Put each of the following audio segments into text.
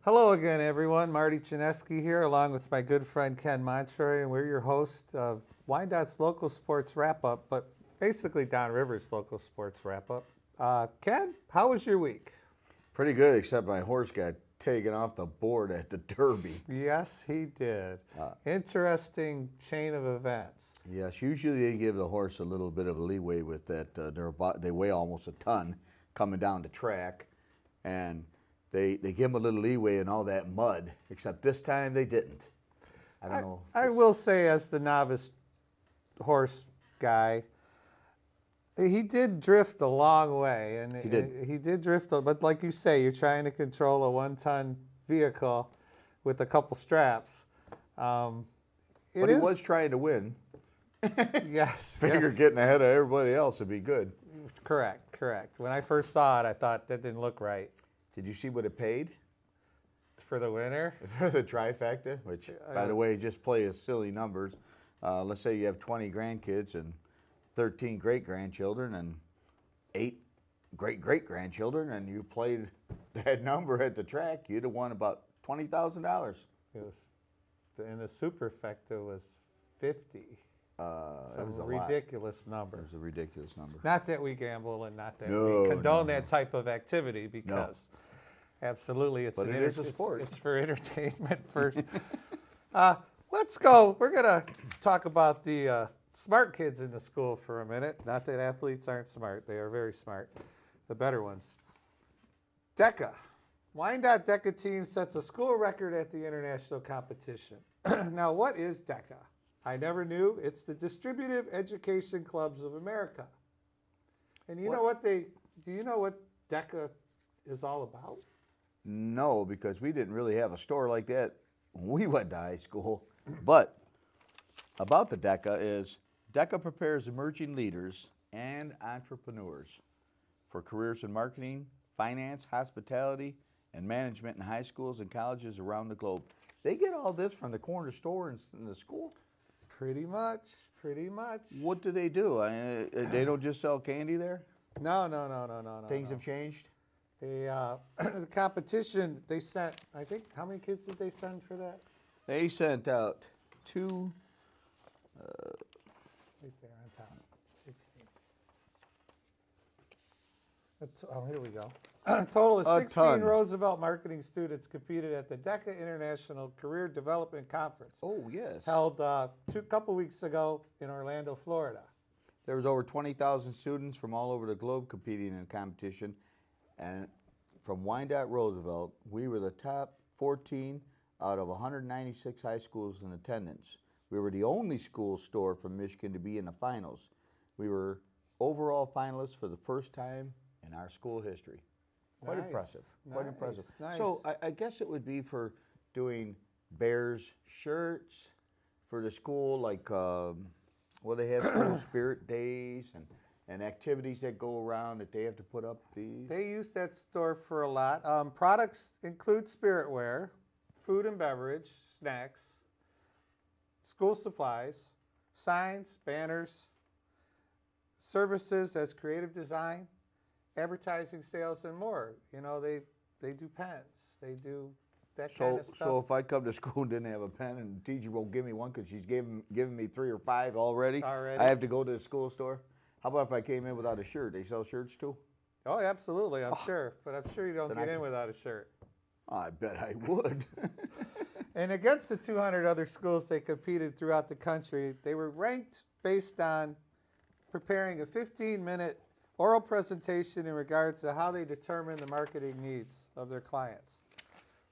Hello again, everyone. Marty Chinesky here, along with my good friend Ken Montroy, and we're your host of Wyandotte's Local Sports Wrap-Up, but basically Downriver's Local Sports Wrap-Up. Ken, how was your week? Pretty good, except my horse got taken off the board at the Derby. Yes, he did. Interesting chain of events. Yes, usually they give the horse a little bit of leeway with that. They weigh almost a ton coming down the track, and they give them a little leeway in all that mud, except this time they didn't. I don't know. I will say, as the novice horse guy, he did drift a long way, and he did drift. But like you say, you're trying to control a one-ton vehicle with a couple straps. But he was trying to win. Yes. Figured getting ahead of everybody else would be good. Correct. When I first saw it, I thought that didn't look right. Did you see what it paid? For the winner? For the trifecta, which, by the way, just play as silly numbers. Let's say you have 20 grandkids and 13 great-grandchildren and 8 great-great-grandchildren, and you played that number at the track, you'd have won about $20,000. It was, and the superfecta was 50. Some ridiculous number. It was a ridiculous number. Not that we gamble and not that we condone that type of activity, because absolutely it's a sport. It's for entertainment first. Let's go. We're going to talk about the smart kids in the school for a minute. Not that athletes aren't smart. They are very smart. The better ones. DECA. Wyandotte DECA team sets a school record at the international competition. Now, what is DECA? I never knew. It's the Distributive Education Clubs of America. And do you know what DECA is all about? No, because we didn't really have a store like that when we went to high school. But about the DECA is DECA prepares emerging leaders and entrepreneurs for careers in marketing, finance, hospitality, and management in high schools and colleges around the globe. They get all this from the corner store in the school? Pretty much. What do? They don't just sell candy there? No. Things have changed? The competition, they sent, I think, how many kids did they send for that? They sent out two. Right there on top, 16. Oh, here we go. A total of 16 Roosevelt marketing students competed at the DECA International Career Development Conference. Oh, yes. Held couple weeks ago in Orlando, Florida. There was over 20,000 students from all over the globe competing in the competition. And from Wyandotte Roosevelt, we were the top 14 out of 196 high schools in attendance. We were the only school store from Michigan to be in the finals. We were overall finalists for the first time in our school history. Quite impressive. Quite impressive. Nice. So I guess it would be for doing Bears shirts for the school, like they have school spirit days and activities that go around that they have to put up these. They use that store for a lot. Products include spirit wear, food and beverage, snacks, school supplies, signs, banners, services as creative design, advertising, sales, and more. You know, they do pens. They do that kind of stuff. So if I come to school and didn't have a pen and the teacher won't give me one because she's giving me 3 or 5 already, I have to go to the school store? How about if I came in without a shirt? They sell shirts too? Oh, absolutely, I'm sure. But I'm sure you don't get in without a shirt. I bet I would. And against the 200 other schools they competed throughout the country, they were ranked based on preparing a 15-minute oral presentation in regards to how they determine the marketing needs of their clients.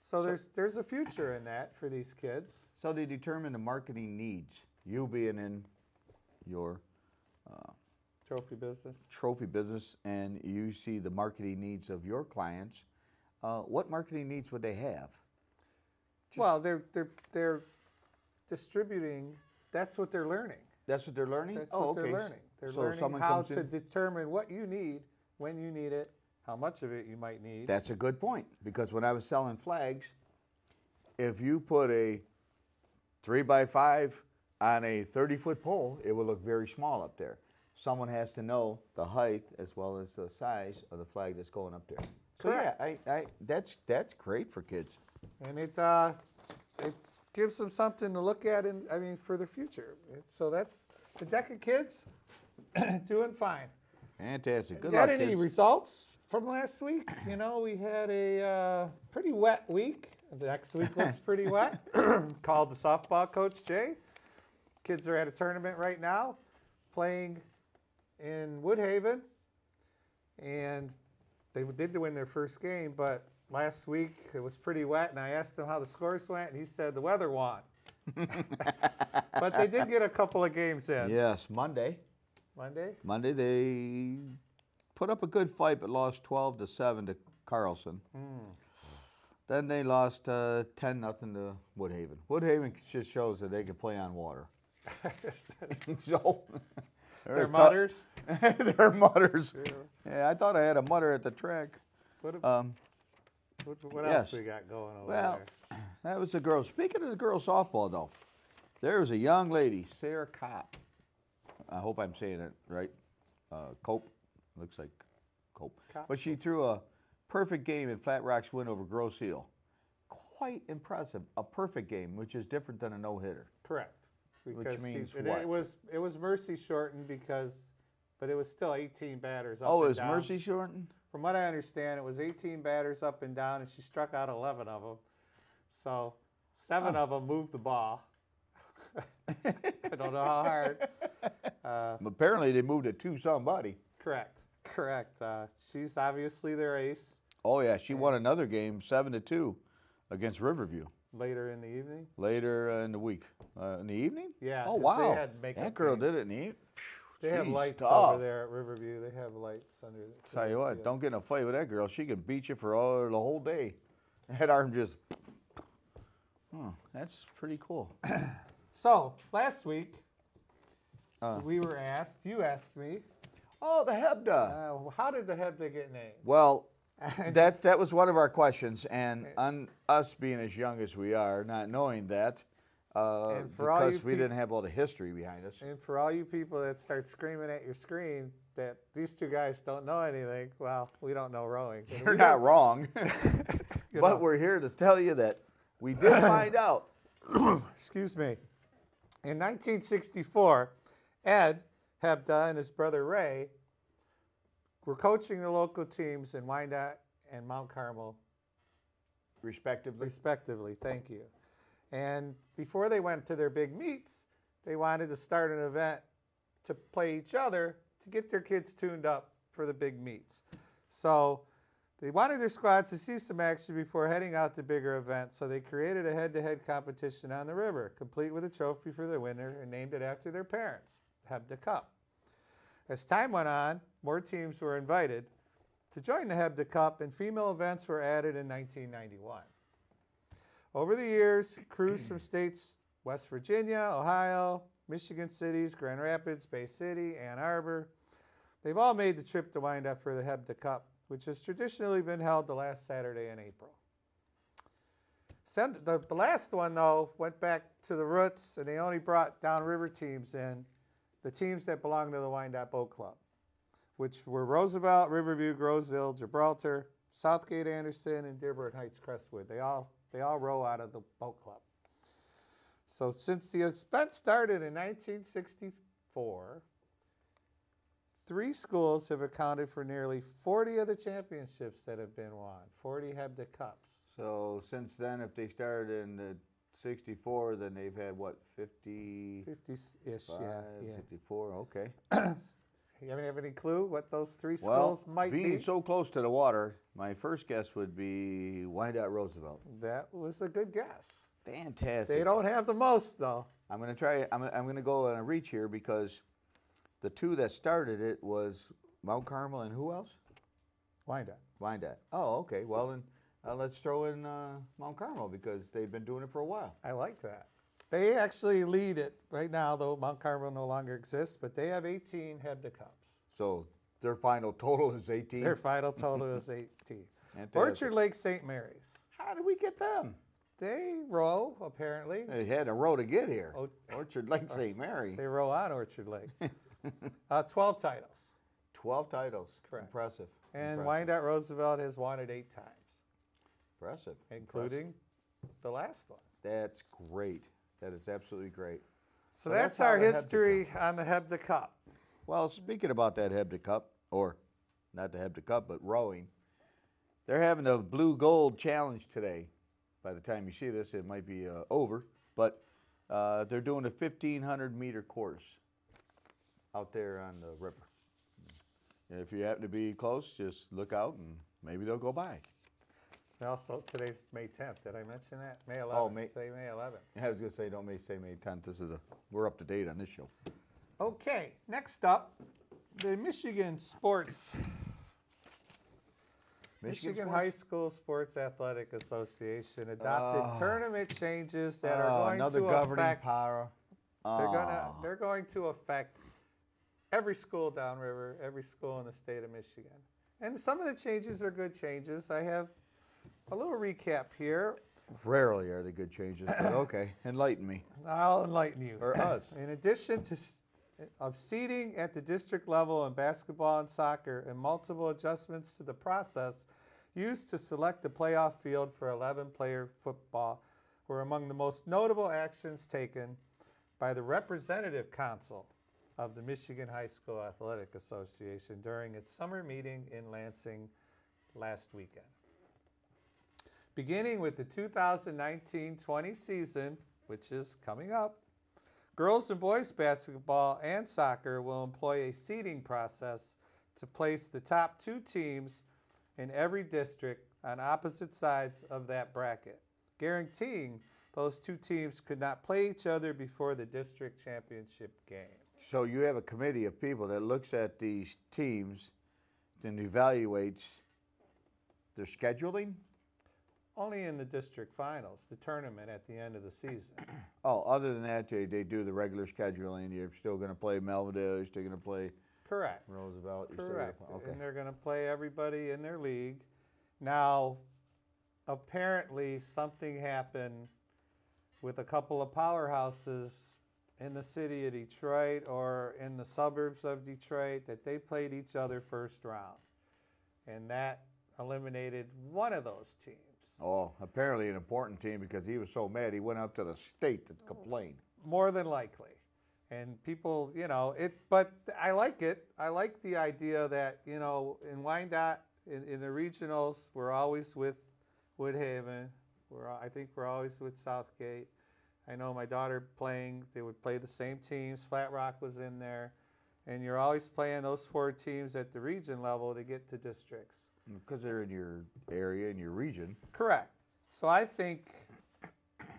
So there's a future in that for these kids. So they determine the marketing needs, you being in your trophy business, and you see the marketing needs of your clients. What marketing needs would they have? Well, they're distributing. That's what they're learning. That's what they're learning? That's what they're learning. They're learning how to determine what you need, when you need it, how much of it you might need. That's a good point, because when I was selling flags, if you put a 3x5 on a 30-foot pole, it will look very small up there. Someone has to know the height as well as the size of the flag that's going up there. So correct. Yeah, that's great for kids. And it gives them something to look at, for the future. So that's the Deca kids doing fine. Fantastic. Good You luck, got any kids. results from last week? We had a pretty wet week. The next week looks pretty wet. Called the softball coach, Jay. Kids are at a tournament right now, playing in Woodhaven. And they did win their first game, but last week it was pretty wet, and I asked him how the scores went, and he said the weather won. But they did get a couple of games in. Yes, Monday. Monday they put up a good fight, but lost 12-7 to Carlson. Then they lost 10-0 to Woodhaven. Woodhaven just shows that they can play on water. So They're mutters. They're mutters. Yeah, I thought I had a mutter at the track. What Yes. else we got going over Well, there? that was the girls. Speaking of the girls softball, though, there was a young lady, Sarah Kopp. I hope I'm saying it right. Cope. Looks like Cope. But she threw a perfect game in Flat Rock's win over Grosse Ile. Quite impressive. A perfect game, which is different than a no-hitter. Correct. Because means it was mercy shortened but it was still 18 batters up Oh, and is down. mercy shortened? From what I understand, it was 18 batters up and down, and she struck out 11 of them. So 7 of them moved the ball. I don't know how hard. Apparently, they moved it to somebody. Correct. She's obviously their ace. Oh, yeah. She won another game, 7-2, against Riverview. Later in the evening? Later in the week. In the evening? Yeah. Oh, 'cause wow. They had makeup That girl game. did it in the evening. They have Geez, lights tough. over there at Riverview. They have lights under the Tell you what, field. don't get in a fight with that girl. She can beat you for the whole day. That arm just... Oh, that's pretty cool. So, last week, we were asked, you asked me, Oh, the Hebda. how did the Hebda get named? Well, that was one of our questions, and on us being as young as we are, not knowing that, And for all because you we didn't have all the history behind us. And for all you people that start screaming at your screen that these two guys don't know anything, well, we don't know rowing. And You're we not don't- wrong, you but know. we're here to tell you that we did find out. Excuse me. In 1964, Ed Hebda and his brother Ray were coaching the local teams in Wyandotte and Mount Carmel, respectively. Thank you. And before they went to their big meets, they wanted to start an event to play each other to get their kids tuned up for the big meets. So they wanted their squads to see some action before heading out to bigger events, so they created a head-to-head competition on the river, complete with a trophy for the winner, and named it after their parents, Hebda Cup. As time went on, more teams were invited to join the Hebda Cup, and female events were added in 1991. Over the years, crews from states West Virginia, Ohio, Michigan cities, Grand Rapids, Bay City, Ann Arbor, they've all made the trip to Wyandotte for the Hebda Cup, which has traditionally been held the last Saturday in April. The last one, though, went back to the roots, and they only brought downriver teams in, the teams that belong to the Wyandotte Boat Club, which were Roosevelt, Riverview, Grosse Ile, Gibraltar, Southgate Anderson, and Dearborn Heights Crestwood. They all row out of the boat club. So since the event started in 1964, 3 schools have accounted for nearly 40 of the championships that have been won, 40 Hebda Cups. So since then, if they started in the 64, then they've had, what, 50? 50-ish, yeah. 54, okay. You have any clue what those 3 Well, schools might being be? so close to the water, my first guess would be Wyandotte Roosevelt. That was a good guess. Fantastic. They don't have the most, though. I'm going to try. I'm going to go on a reach here because the 2 that started it was Mount Carmel and who else? Wyandotte. Wyandotte. Oh, okay. Well, then let's throw in Mount Carmel because they've been doing it for a while. I like that. They actually lead it right now, though Mount Carmel no longer exists, but they have 18 Hebda Cups. So their final total is 18. Their final total is 18. Fantastic. Orchard Lake St. Mary's. How did we get them? They row, apparently. They had a row to get here. Oh. Orchard Lake St. Mary. They row on Orchard Lake. 12 titles. 12 titles. Correct. Impressive. And Impressive. Wyandotte Roosevelt has won it 8 times, Impressive. including the last one. That's great. That is absolutely great. So So that's that's how our the Hebda history on the Hebda Cup. Well, speaking about that Hebda Cup, or not the Hebda Cup, but rowing, they're having a blue gold challenge today. By the time you see this, it might be over, but they're doing a 1,500-meter course out there on the river. And if you happen to be close, just look out and maybe they'll go by. Also, today's May 10th. Did I mention that? May 11th. Oh, May- Today, May 11th. I was going to say, don't say May 10th. We're up to date on this show. Okay, next up, the Michigan Sports. Michigan Sports? High School Sports Athletic Association adopted tournament changes that are going another to governing affect. power. They're going to affect every school downriver, every school in the state of Michigan. And some of the changes are good changes. I have a little recap here. Rarely are they good changes, but okay, enlighten me. I'll enlighten you. Or us. In addition to of seeding at the district level in basketball and soccer, and multiple adjustments to the process used to select the playoff field for 11-player football were among the most notable actions taken by the representative council of the Michigan High School Athletic Association during its summer meeting in Lansing last weekend. Beginning with the 2019-20 season, which is coming up, girls and boys basketball and soccer will employ a seeding process to place the top 2 teams in every district on opposite sides of that bracket, guaranteeing those 2 teams could not play each other before the district championship game. So you have a committee of people that looks at these teams and evaluates their scheduling? Only in the district finals, the tournament at the end of the season. Oh, other than that, they do the regular scheduling. You're still going to play Melvindale. You're still going to play Correct. Roosevelt. You're still Correct. gonna play, And they're going to play everybody in their league. Now, apparently something happened with a couple of powerhouses in the city of Detroit or in the suburbs of Detroit that they played each other first round. And that eliminated one of those teams. Oh, apparently an important team because he was so mad he went up to the state to complain. More than likely. And people, but I like it. I like the idea that, in Wyandotte, in the regionals, we're always with Woodhaven. I think we're always with Southgate. I know my daughter they would play the same teams. Flat Rock was in there. And you're always playing those 4 teams at the region level to get to districts. Because they're in your area, in your region. Correct. So I think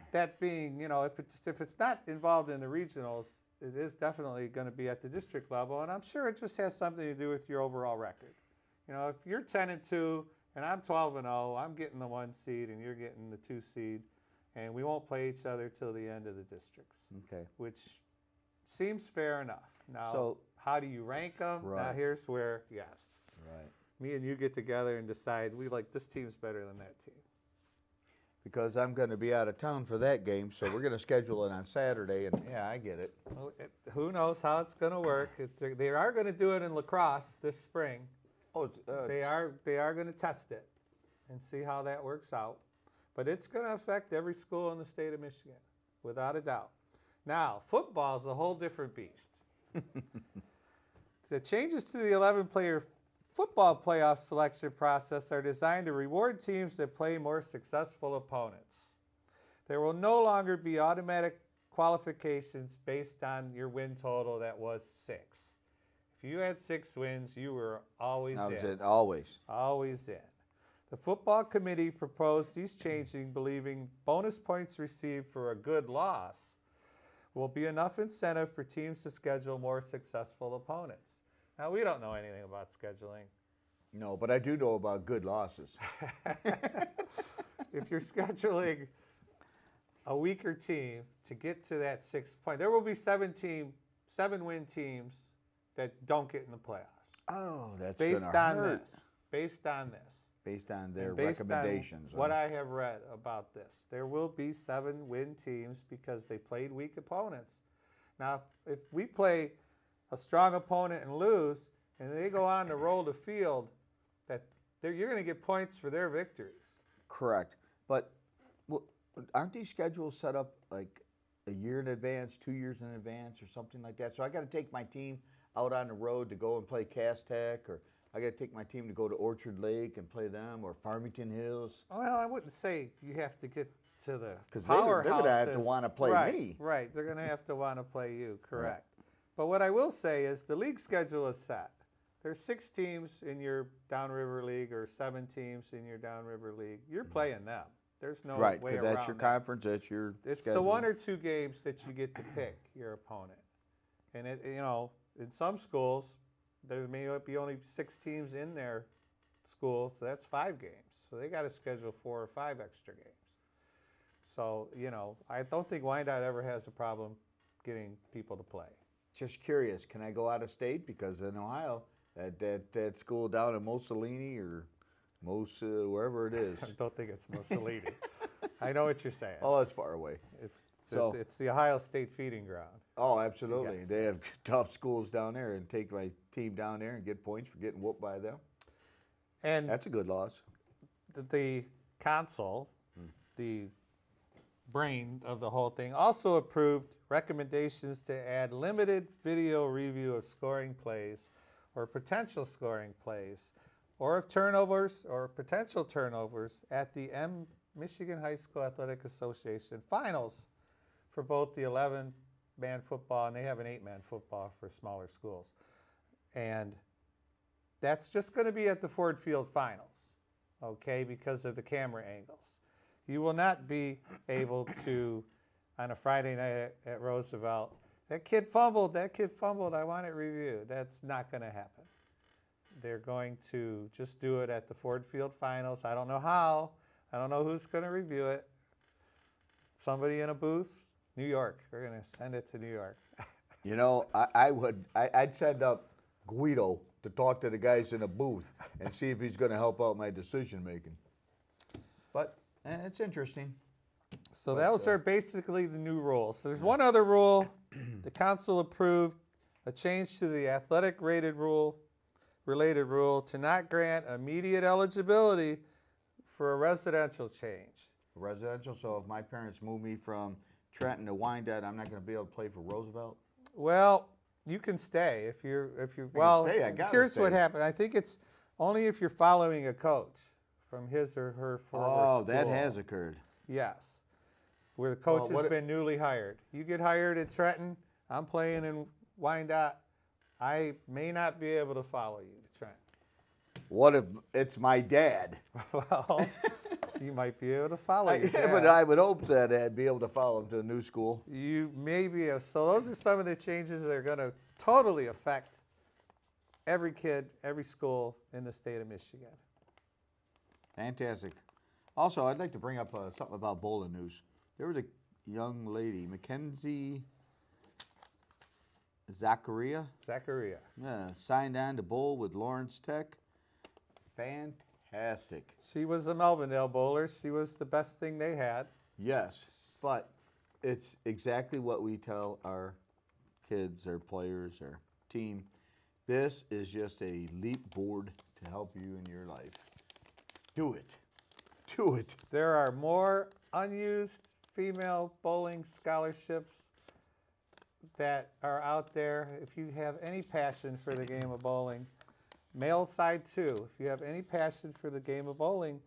that being, if it's not involved in the regionals, it is definitely going to be at the district level, and I'm sure it just has something to do with your overall record. If you're 10-2 and I'm 12-0, I'm getting the 1 seed and you're getting the 2 seed, and we won't play each other till the end of the districts. Okay. Which seems fair enough. Now, So, how do you rank them? Right. Now, here's where, yes. Right. Me and you get together and decide we like this team's better than that team. Because I'm going to be out of town for that game, so we're going to schedule it on Saturday, and yeah, I get it. Well, who knows how it's going to work? They are going to do it in lacrosse this spring. Oh, They are going to test it and see how that works out. But it's going to affect every school in the state of Michigan, without a doubt. Now, football is a whole different beast. The changes to the 11-player football playoff selection process are designed to reward teams that play more successful opponents. There will no longer be automatic qualifications based on your win total that was 6. If you had 6 wins, you were always in. Always. Always in. The football committee proposed these changing, believing bonus points received for a good loss will be enough incentive for teams to schedule more successful opponents. Now, we don't know anything about scheduling. No, but I do know about good losses. If you're scheduling a weaker team to get to that 6 point, there will be 7-win teams that don't get in the playoffs. Oh, that's based gonna on hurt. this. Based on this. Based on their And based recommendations. on what I have read about this, there will be 7-win teams because they played weak opponents. Now, if we play a strong opponent and lose, and they go on to roll the field, you're going to get points for their victories. Correct. But aren't these schedules set up like a year in advance, 2 years in advance, or something like that? So I got to take my team out on the road to go and play Cass Tech, or I got to take my team to go to Orchard Lake and play them, or Farmington Hills. Well, I wouldn't say you have to get to the Because powerhouses. they're going to have to want to play right, me. Right, they're going to have to want to play you, correct. But what I will say is the league schedule is set. There's 6 teams in your Downriver League or 7 teams in your Downriver League. You're playing them. There's no Right, way because around that's your that. conference, that's your It's schedule. the 1 or 2 games that you get to pick your opponent. And, in some schools, there may be only 6 teams in their school, so that's 5 games. So they got to schedule 4 or 5 extra games. So, I don't think Wyandotte ever has a problem getting people to play. Just curious, can I go out of state? Because in Ohio, that school down in Mussolini or wherever it is. I don't think it's Mussolini. I know what you're saying. Oh, it's far away. It's the Ohio State feeding ground. Oh, absolutely. Yes, They have tough schools down there, and take my team down there and get points for getting whooped by them. And That's a good loss. the consul, the brain of the whole thing, also approved recommendations to add limited video review of scoring plays or potential scoring plays or of turnovers or potential turnovers at the Michigan High School Athletic Association finals for both the 11-man football, and they have an 8-man football for smaller schools. And that's just going to be at the Ford Field finals, okay, because of the camera angles. You will not be able to, on a Friday night at Roosevelt, that kid fumbled, I want it reviewed. That's not going to happen. They're going to just do it at the Ford Field finals. I don't know how. I don't know who's going to review it. Somebody in a booth? New York. We're going to send it to New York. I'd send up Guido to talk to the guys in a booth and see if he's going to help out my decision making. But it's interesting. So those are basically the new rules. So there's one other rule. The council approved a change to the athletic related rule to not grant immediate eligibility for a residential change. Residential, so if my parents move me from Trenton to Wyandotte, I'm not going to be able to play for Roosevelt? Well, you can stay if you're stay, I gotta here's stay. what happened. I think it's only if you're following a coach from his or her former school. Oh, that has occurred. Yes. Where the coach Well, has been newly hired. You get hired at Trenton, I'm playing in Wyandotte, I may not be able to follow you to Trenton. What if it's my dad? Well, you might be able to follow you. But I would hope that I'd be able to follow him to a new school. You may be. So those are some of the changes that are going to totally affect every kid, every school in the state of Michigan. Fantastic. Also, I'd like to bring up something about bowling news. There was a young lady, Mackenzie Zachariah, signed on to bowl with Lawrence Tech. Fantastic. She was a Melvindale bowler. She was the best thing they had. Yes, but it's exactly what we tell our kids, our players, our team. This is just a leap board to help you in your life. Do it. Do it. There are more unused female bowling scholarships that are out there. If you have any passion for the game of bowling, male side too, if you have any passion for the game of bowling,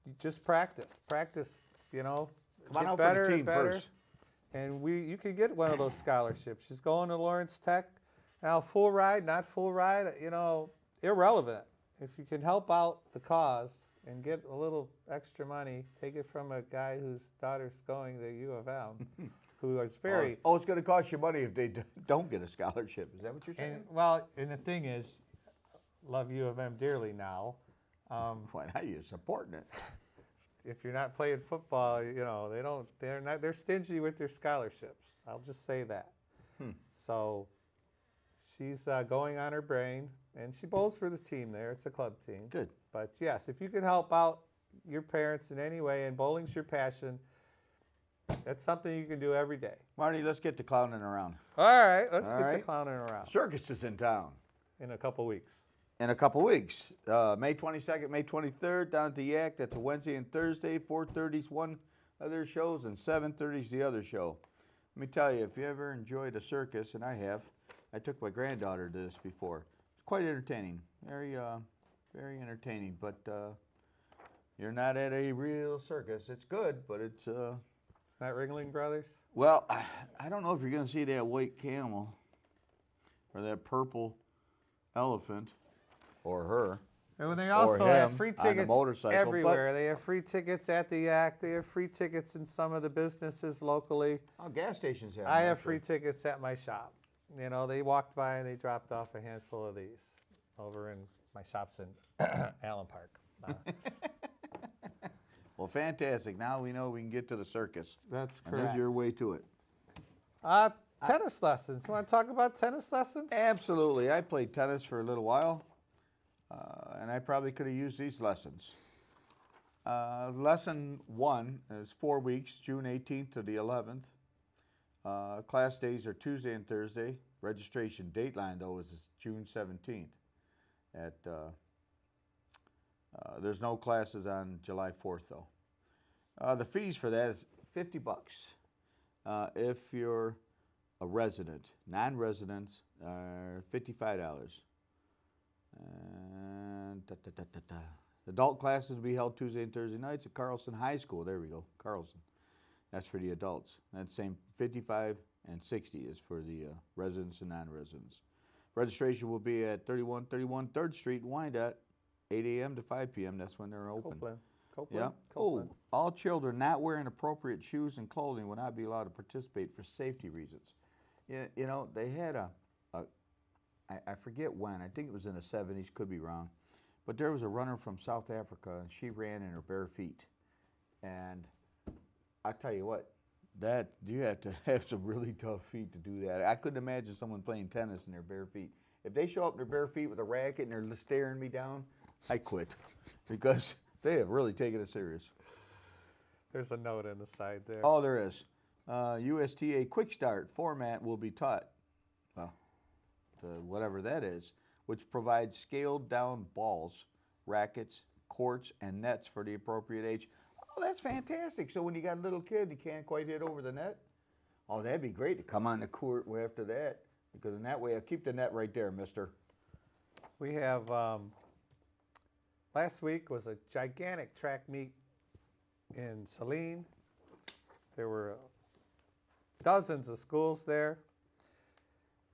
you just practice. Practice, Come on get out better for the team and better. first. And you can get one of those scholarships. She's going to Lawrence Tech. Now, full ride, not full ride, irrelevant. If you can help out the cause and get a little extra money, take it from a guy whose daughter's going to U of M, who is very... Oh, it's going to cost you money if they don't get a scholarship. Is that what you're saying? And the thing is, love U of M dearly now. Why not? You're supporting it. If you're not playing football, they're stingy with their scholarships. I'll just say that. So she's going on her brain, and she bowls for the team there. It's a club team. Good. But yes, if you can help out your parents in any way, and bowling's your passion, that's something you can do every day. Marty, let's get to clowning around. All right, let's All get right. to clowning around Circus is in town. in a couple weeks. In a couple weeks. May 22nd, May 23rd, down at the Yak. That's a Wednesday and Thursday. 4:30's one of their shows, and 7:30 is the other show. Let me tell you, if you ever enjoyed a circus, and I have, I took my granddaughter to this before. It's quite entertaining, very entertaining. But you're not at a real circus. It's good, but it's. It's not Ringling Brothers. Well, I don't know if you're going to see that white camel, or that purple elephant, or her. And they also have free tickets motorcycle, everywhere. They have free tickets at the Yak. They have free tickets in some of the businesses locally. Oh, gas stations have. I have free tickets at my shop. You know, they walked by and they dropped off a handful of these over in my shops in Allen Park. Well, fantastic. Now we know we can get to the circus. That's And correct. there's your way to it. Tennis lessons. You want to talk about tennis lessons? Absolutely. I played tennis for a little while, and I probably could have used these lessons. Lesson 1 is 4 weeks, June 18th to the 11th. Class days are Tuesday and Thursday. Registration dateline, though, is June 17th. There's no classes on July 4th, though. The fees for that is $50. If you're a resident. Non-residents are $55. And adult classes will be held Tuesday and Thursday nights at Carlson High School. There we go, Carlson. That's for the adults. That's same 55 and 60 is for the residents and non-residents. Registration will be at 3131 3rd Street in Wyandotte, 8 a.m. to 5 p.m. That's when they're open. Copeland. Oh, all children not wearing appropriate shoes and clothing will not be allowed to participate for safety reasons. You know, they had I forget when, I think it was in the 70s, could be wrong, but there was a runner from South Africa, and she ran in her bare feet. And I tell you what, that you have to have some really tough feet to do that. I couldn't imagine someone playing tennis in their bare feet. If they show up in their bare feet with a racket and they're staring me down, I quit, because they have really taken it serious. There's a note in the side there. Oh, there is. USTA Quick Start format will be taught, well, whatever that is, which provides scaled down balls, rackets, courts, and nets for the appropriate age. Oh, that's fantastic. So when you got a little kid, you can't quite hit over the net? Oh, that'd be great to come on the court after that, because in that way, I'll keep the net right there, mister. We have, last week was a gigantic track meet in Saline. There were dozens of schools there.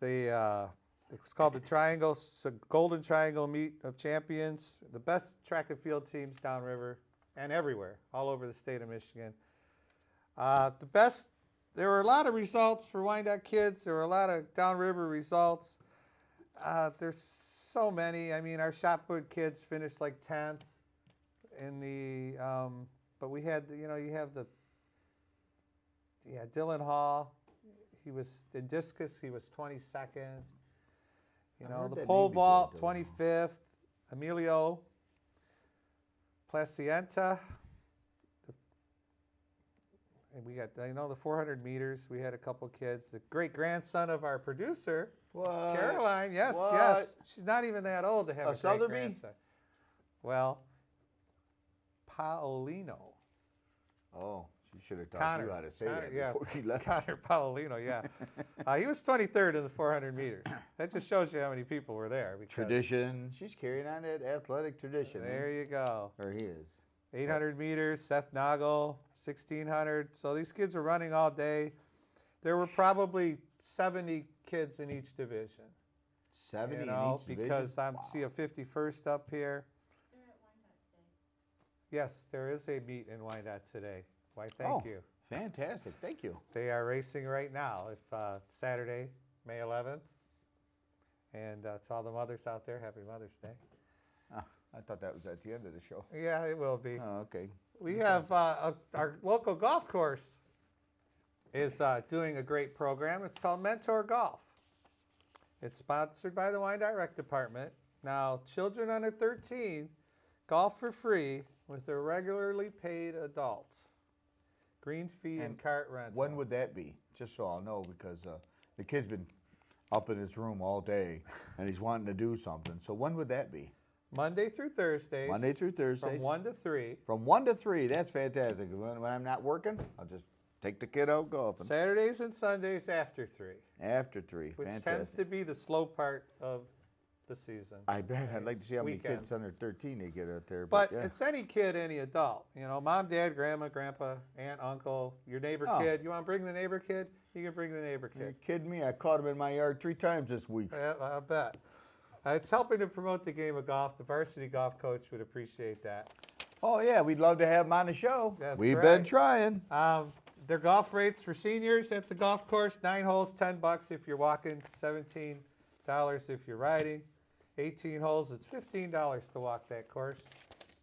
It was called the Triangle, it's a Golden Triangle Meet of Champions. The best track and field teams downriver and everywhere, all over the state of Michigan. There were a lot of results for Wyandotte kids. There were a lot of downriver results. There's so many. I mean, our shot put kids finished like 10th in the, but we had, you know, you have Dylan Hall. He was in discus, he was 22nd. You know, the pole vault, 25th. Emilio Placienta. And we got, you know, the 400 meters. We had a couple kids. The great grandson of our producer, What? Caroline. Yes, What? yes. She's not even that old to have a great grandson. Well, Paolino. Oh, she should have taught Connor, you how to say Connor, that yeah. before she left. Connor Paolino, yeah. He was 23rd in the 400 meters. That just shows you how many people were there. Tradition. She's carrying on that athletic tradition. There you go. Or he is. 800 meters, Seth Nagel, 1600. So these kids were running all day. There were probably 70 kids in each division. 70 you know, in each division? because I see a 51st up here. They're at Wyandotte today. Yes, there is a meet in Wyandotte today. Why, thank you. Fantastic. Thank you. They are racing right now. If Saturday, May 11th. And to all the mothers out there, happy Mother's Day. I thought that was at the end of the show. Yeah, it will be. Oh, okay. We have our local golf course is doing a great program. It's called Mentor Golf. It's sponsored by the Wyandotte Rec Department. Now, children under 13 golf for free with their regularly paid adults. Green fee and cart rental. When would that be? Just so I'll know, because the kid's been up in his room all day and he's wanting to do something. So when would that be? Monday through Thursdays. Monday through Thursdays. From 1 to 3. From 1 to 3. That's fantastic. When I'm not working, I'll just take the kid out golfing. Saturdays and Sundays after 3. After 3. Which Fantastic. tends to be the slow part of the season. I bet. I'd like to see how many Weekends. kids under 13 they get out there. But yeah. it's any kid, any adult. You know, mom, dad, grandma, grandpa, aunt, uncle, your neighbor Oh. kid. You want to bring the neighbor kid? You can bring the neighbor You're kid. kidding me? I caught him in my yard 3 times this week. Yeah, I bet. It's helping to promote the game of golf. The varsity golf coach would appreciate that. Oh, yeah. We'd love to have him on the show. That's We've right. been trying. Their golf rates for seniors at the golf course, 9 holes, $10 if you're walking, $17 if you're riding. 18 holes, it's $15 to walk that course.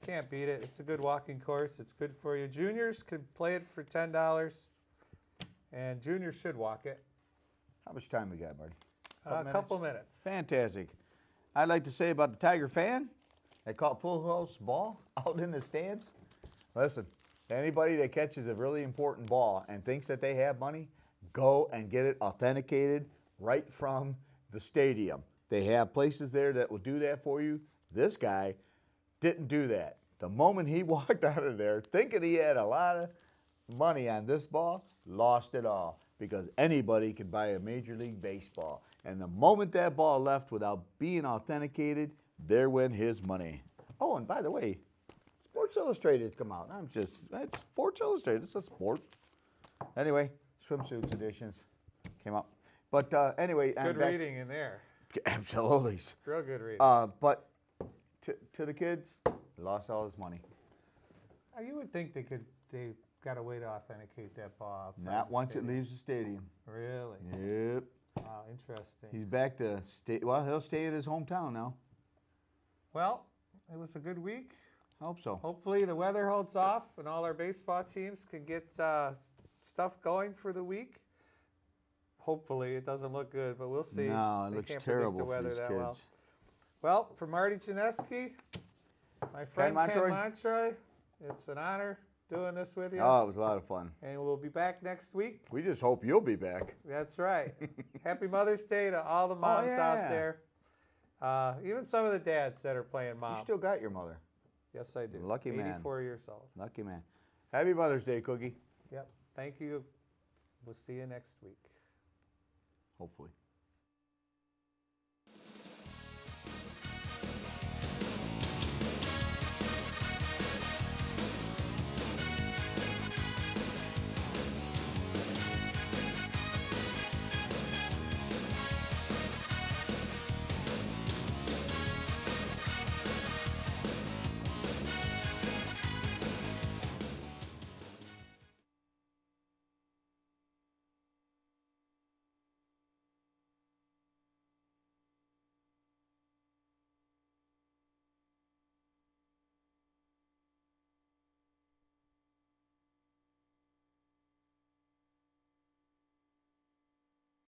Can't beat it. It's a good walking course. It's good for you. Juniors could play it for $10, and juniors should walk it. How much time we got, Marty? A couple minutes. Fantastic. I'd like to say about the Tiger fan, they caught pull house ball out in the stands. Listen, anybody that catches a really important ball and thinks that they have money, go and get it authenticated right from the stadium. They have places there that will do that for you. This guy didn't do that. The moment he walked out of there thinking he had a lot of money on this ball, lost it all, because anybody can buy a Major League Baseball. And the moment that ball left without being authenticated, there went his money. Oh, and by the way, Sports Illustrated's come out. That's Sports Illustrated. It's a sport. Anyway, swimsuits editions came out. But anyway, I'm Good back reading in there. Absolutely. Real good reading. But to the kids, lost all his money. You would think they got a way to authenticate that ball outside Not the once it stadium. leaves the stadium. Really? Yep. Wow, interesting. He's back to stay. Well, he'll stay at his hometown now. Well, it was a good week. I hope so. Hopefully the weather holds off and all our baseball teams can get stuff going for the week. Hopefully it doesn't look good, but we'll see. No, it They looks can't predict terrible the for weather these that kids. well. Well, for Marty Janeski, my friend Ken Montroy. Montroy, it's an honor doing this with you. Oh, it was a lot of fun. And we'll be back next week. We just hope you'll be back. That's right. Happy Mother's Day to all the moms out yeah. there. Even some of the dads that are playing mom. You still got your mother. Yes, I do. Lucky man. 84 years old. Lucky man. Happy Mother's Day, Cookie. Yep. Thank you. We'll see you next week. Hopefully.